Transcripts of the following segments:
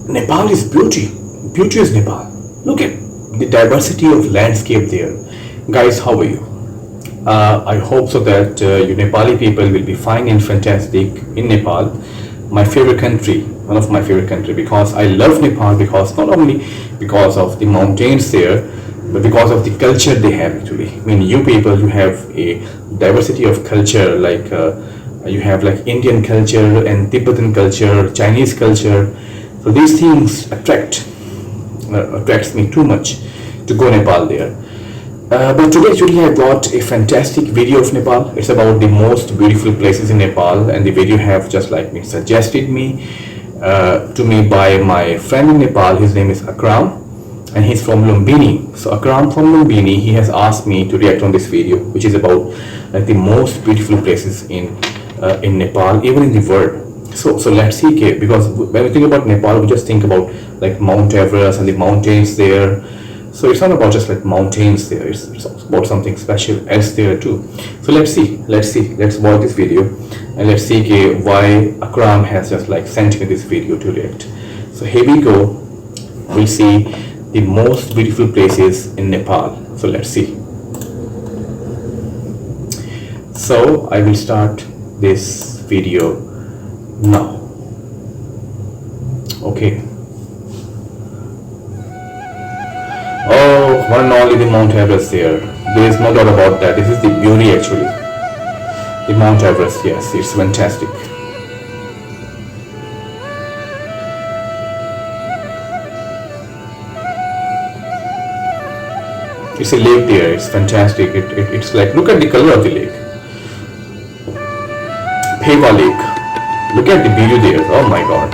Nepal is beauty. Beauty is Nepal. Look at the diversity of landscape there. Guys, how are you? I hope so that you Nepali people will be fine and fantastic in Nepal, my favorite country, one of my favorite country, because I love Nepal because not only because of the mountains there, but because of the culture they have actually. I mean, you people, you have a diversity of culture, like you have like Indian culture and Tibetan culture, Chinese culture. So these things attracts me too much to go Nepal there. But today actually I brought a fantastic video of Nepal. It's about the most beautiful places in Nepal, and the video have just like me suggested to me by my friend in Nepal. His name is Akram, and he's from Lumbini. So Akram from Lumbini, he has asked me to react on this video, which is about like the most beautiful places in Nepal, even in the world. So let's see, okay, because when we think about Nepal, we just think about like Mount Everest and the mountains there. So it's not about just like mountains there, it's about something special else there too. So let's watch this video and let's see, okay, why Akram has just like sent me this video to react. So here we go, we'll see the most beautiful places in Nepal. So let's see. So I will start this video now. Okay. Oh, one and only the Mount Everest there. There is no doubt about that. This is the beauty actually. The Mount Everest, yes, it's fantastic. It's a lake there, it's fantastic. It's like, look at the color of the lake. Pheva Lake. Look at the beauty there. Oh my god.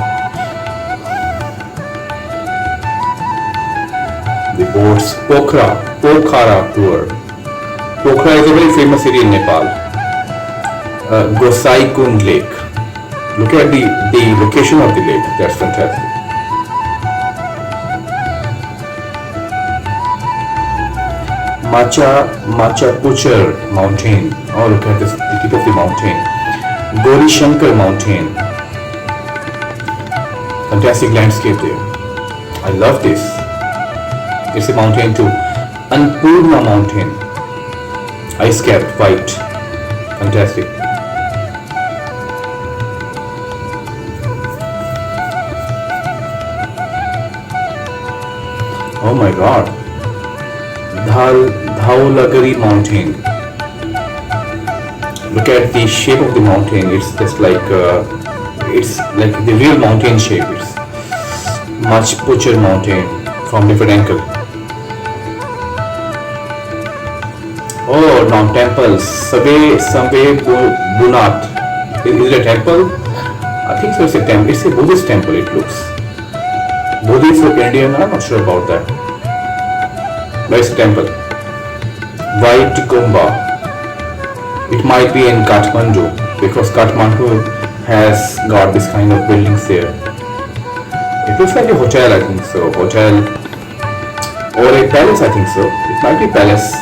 The boats, Pokhara tour. Pokhara is a very famous city in Nepal. Gosai Kund Lake. Look at the location of the lake. That's fantastic. Machapuchar mountain. Oh, look at this, the tip of the mountain. Gauri Shankar mountain. Fantastic landscape there. I love this. It's a mountain too. Annapurna mountain. Ice capped, white. Fantastic. Oh my god. Dhaulagiri mountain. Look at the shape of the mountain. It's just like the real mountain shape. It's Machapuchar mountain from different angle. Oh, now temples. Samve Bunath. Is it a temple? I think so. It's a temple. It's a Buddhist temple. It looks. Buddhist or Indian? I'm not sure about that. But it's a temple. White Kumbha. It might be in Kathmandu because Kathmandu has got this kind of buildings there. It looks like a hotel, I think so. Hotel or a palace, I think so. It might be palace,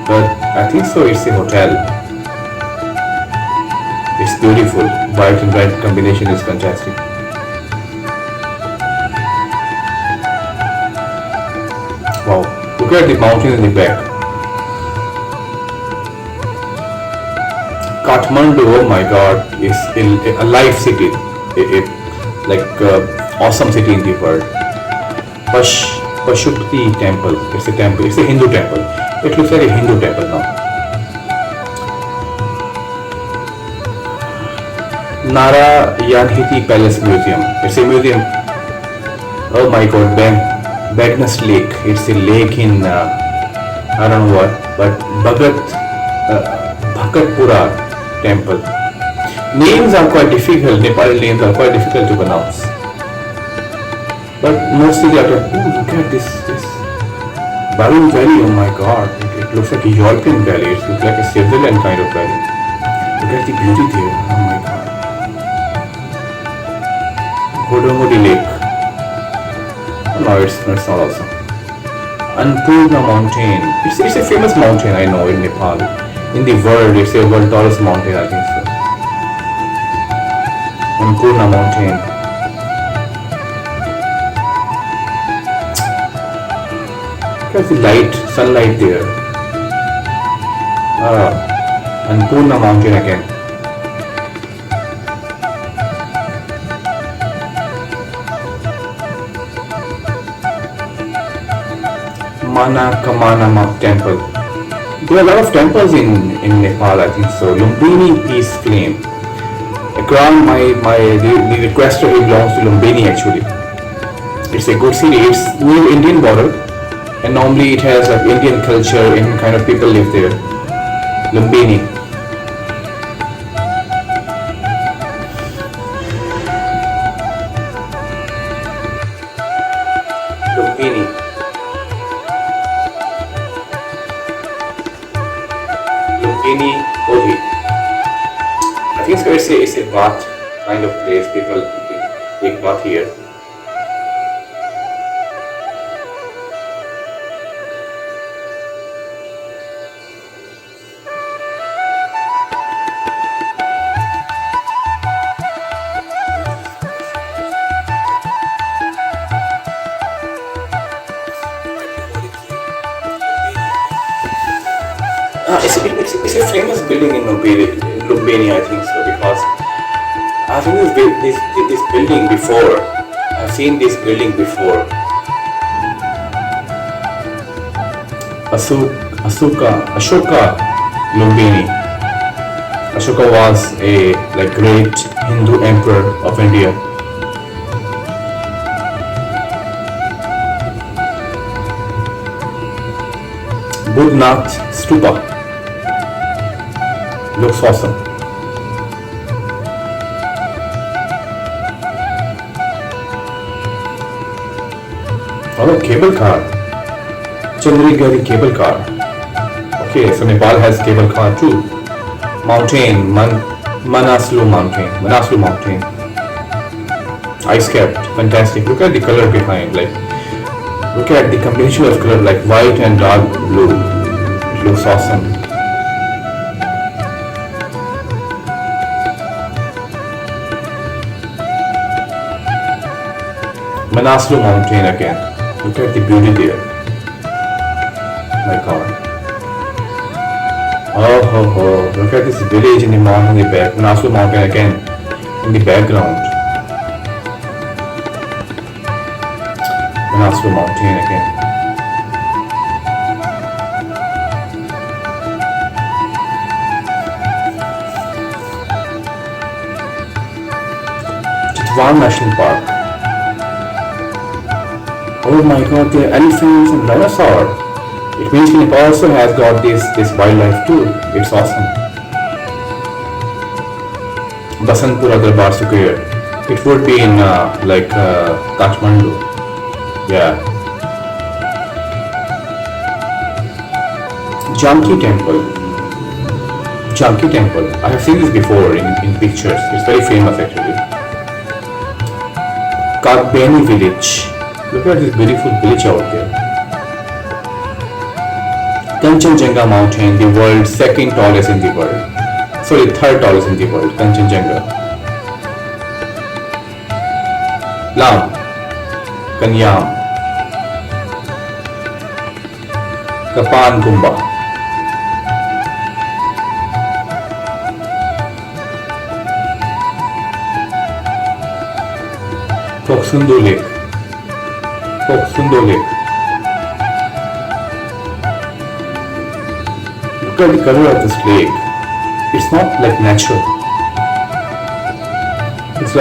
but I think so. It's a hotel. It's beautiful. White and red combination is fantastic. Wow! Look at the mountain in the back. Kathmandu, oh my god, is a live city, awesome city in the world. Pashupati temple, it's a temple, it's a Hindu temple. It looks like a Hindu temple now. Narayanhiti Palace Museum, it's a museum. Oh my god, Bagnas Lake, it's a lake in, I don't know what, but Bhagatpura temple. Names are quite difficult. Nepali names are quite difficult to pronounce. But mostly they are. Oh, look at this Barun Valley. Oh my god, it looks like a European valley. It looks like a Switzerland kind of valley. Look at the beauty there. Oh my god. Godamudi Lake. Oh, no, it's not also. Annapurna mountain. It's a famous mountain, I know, in Nepal. In the world, it's a world tallest mountain, I think so. Annapurna mountain. Look at the light, sunlight there. And Purna mountain again. Manakamana temple. There are a lot of temples in Nepal, I think so. Lumbini Peace Flame. Akram, the requester, he belongs to Lumbini actually. It's a good city. It's near Indian border, and normally it has like Indian culture, Indian kind of people live there. Lumbini. Lumbini. Lumbini Odi. I think so it's a bath kind of place. People take bath here. It's a famous building in Lumbini, I think so, because I've seen this building before. I've seen this building before. Ashoka Lumbini. Ashoka was a like great Hindu emperor of India. Budhnath Stupa. Looks awesome. Oh, cable car. Chandragiri cable car. Okay, so Nepal has cable car too. Mountain, Manaslu Mountain. Ice capped, fantastic. Look at the color behind, like look at the combination of color, like white and dark blue. It looks awesome. Manaslu Mountain again. Look at the beauty there. My God. Oh. Look at this village in the mountain in the back. Manaslu Mountain again in the background. Manaslu Mountain again. Chitwan National Park. Oh my God, there are elephants and dinosaurs. It means Nepal also has got this wildlife too. It's awesome. Basantpura Darbar Square. It would be in Kathmandu. Yeah. Janki Temple. I have seen this before in pictures. It's very famous actually. Kagbeni Village. Look at this beautiful village out there. Kanchenjunga Mountain, the world's second tallest in the world. Sorry, third tallest in the world, Kanchenjunga. Lam, Kanyam, Kapan Gumba. Koksundo Lake. Look at the color of this lake. It's not like natural. It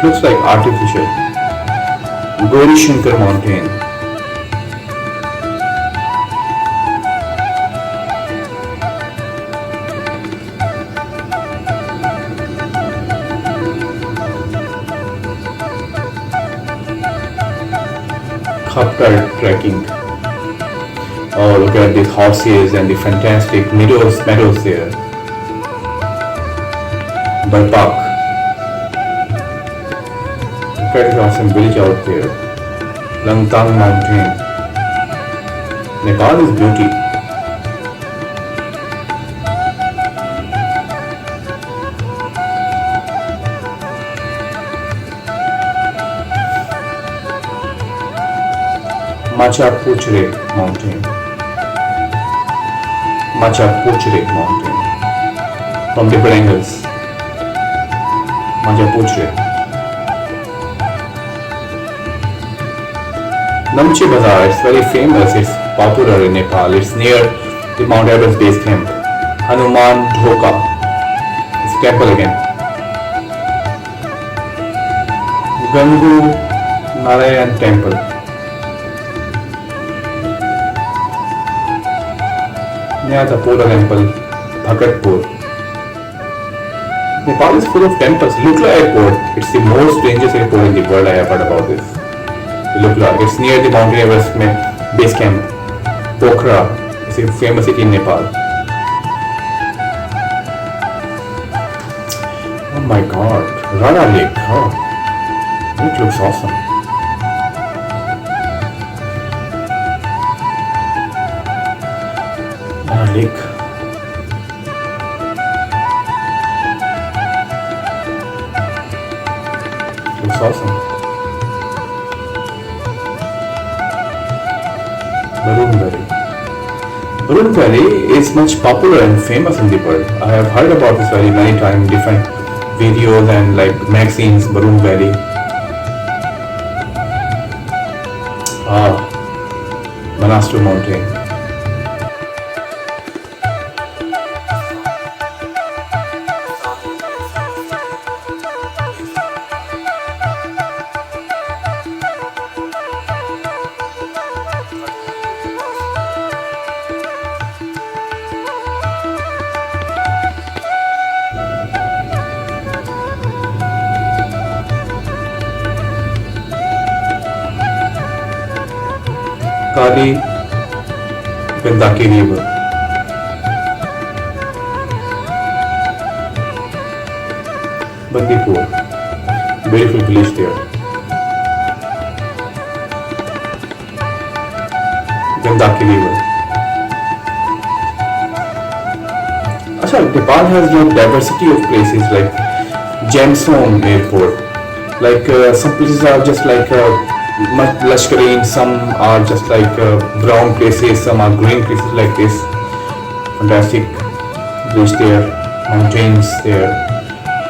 looks like artificial. Gauri Shankar Mountain. Khapkar trekking. Oh, look at these horses and the fantastic meadows there. Barpak. Look at this awesome village out there. Langtang Mountain. Nepal is beauty. Machapuchre Mountain. Machapuchre Mountain. From different angles. Machapuchre. Namche Bazaar, it's very famous, it's popular in Nepal. It's near the Mount Everest base camp. Hanuman Dhoka. It's a temple again. Gangu Narayan Temple. Nyatapoda Temple, Bhagatpur. Nepal is full of temples. Lukla Airport, it's the most dangerous airport in the world. I have heard about this. Lukla, it's near the Mount Everest base camp. Pokhara, it's a famous city in Nepal. Oh my god, Rana Lake. Oh, it looks awesome. Rana Lake. Looks awesome. Barun Valley. Barun Valley is much popular and famous in the world. I have heard about this valley many times, different videos and like magazines. Barun Valley. Ah, Manastro Mountain. Kali Gandaki River. Bandipur, beautiful village there. Gandaki River. Achha, Nepal has a diversity of places like Jamsong Airport. Like some places are just like much lush green, some are just like brown places, some are green places like this. Fantastic beach there, mountains there.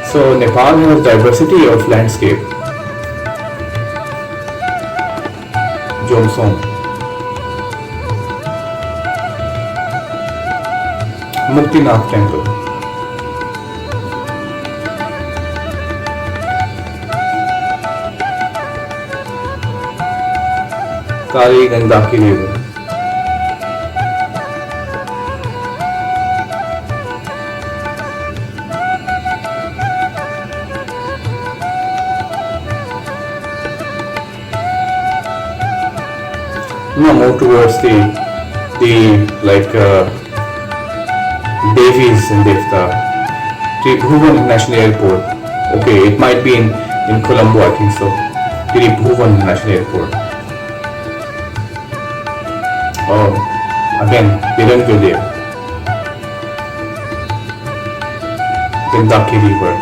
So Nepal has diversity of landscape. Jomsom, Muktinath Temple. Kali Gandaki River. Now more towards the like Davies in Devta, Tribhuvan National Airport. Okay, it might be in Colombo, I think so. Tribhuvan National Airport. Oh, again, Pirangi there. Gandaki River.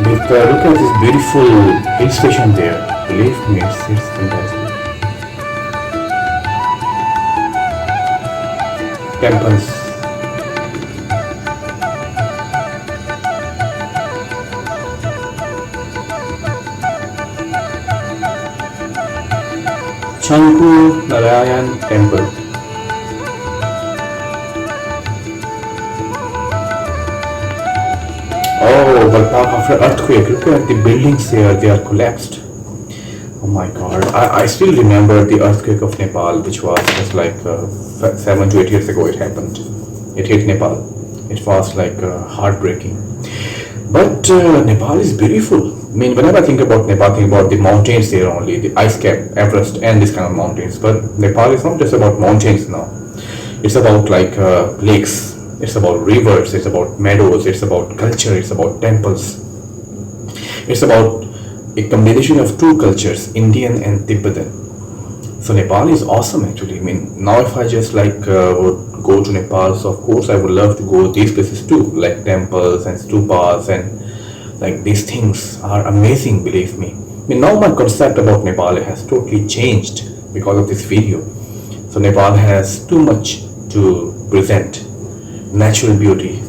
Look at this beautiful hill station there. Believe me, it's fantastic. Temples. Chanku Narayan Temple. Oh, but after earthquake, look at the buildings there, they are collapsed. Oh my god, I still remember the earthquake of Nepal, which was just like 7 to 8 years ago it happened. It hit Nepal. It was like heartbreaking. But Nepal is beautiful. I mean, whenever I think about Nepal, I think about the mountains there only, the ice cap, Everest, and this kind of mountains. But Nepal is not just about mountains now. It's about like lakes. It's about rivers. It's about meadows. It's about culture. It's about temples. It's about a combination of two cultures, Indian and Tibetan. So Nepal is awesome actually. I mean, now if I just like would go to Nepal, so of course I would love to go these places too, like temples and stupas, and like these things are amazing, believe me. Now my concept about Nepal has totally changed because of this video. So Nepal has too much to present. Natural beauty,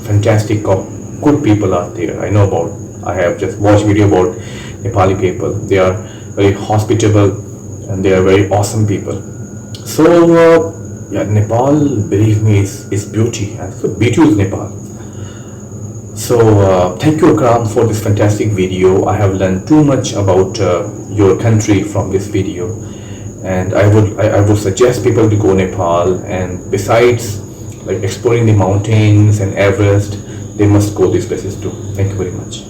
fantastic good people are there. I know about. I have just watched video about Nepali people. They are very hospitable and they are very awesome people. So yeah, Nepal, believe me, is beauty, and so beauty is Nepal. So thank you, Akram, for this fantastic video. I have learned too much about your country from this video, and I would suggest people to go Nepal. And besides, like exploring the mountains and Everest, they must go these places too. Thank you very much.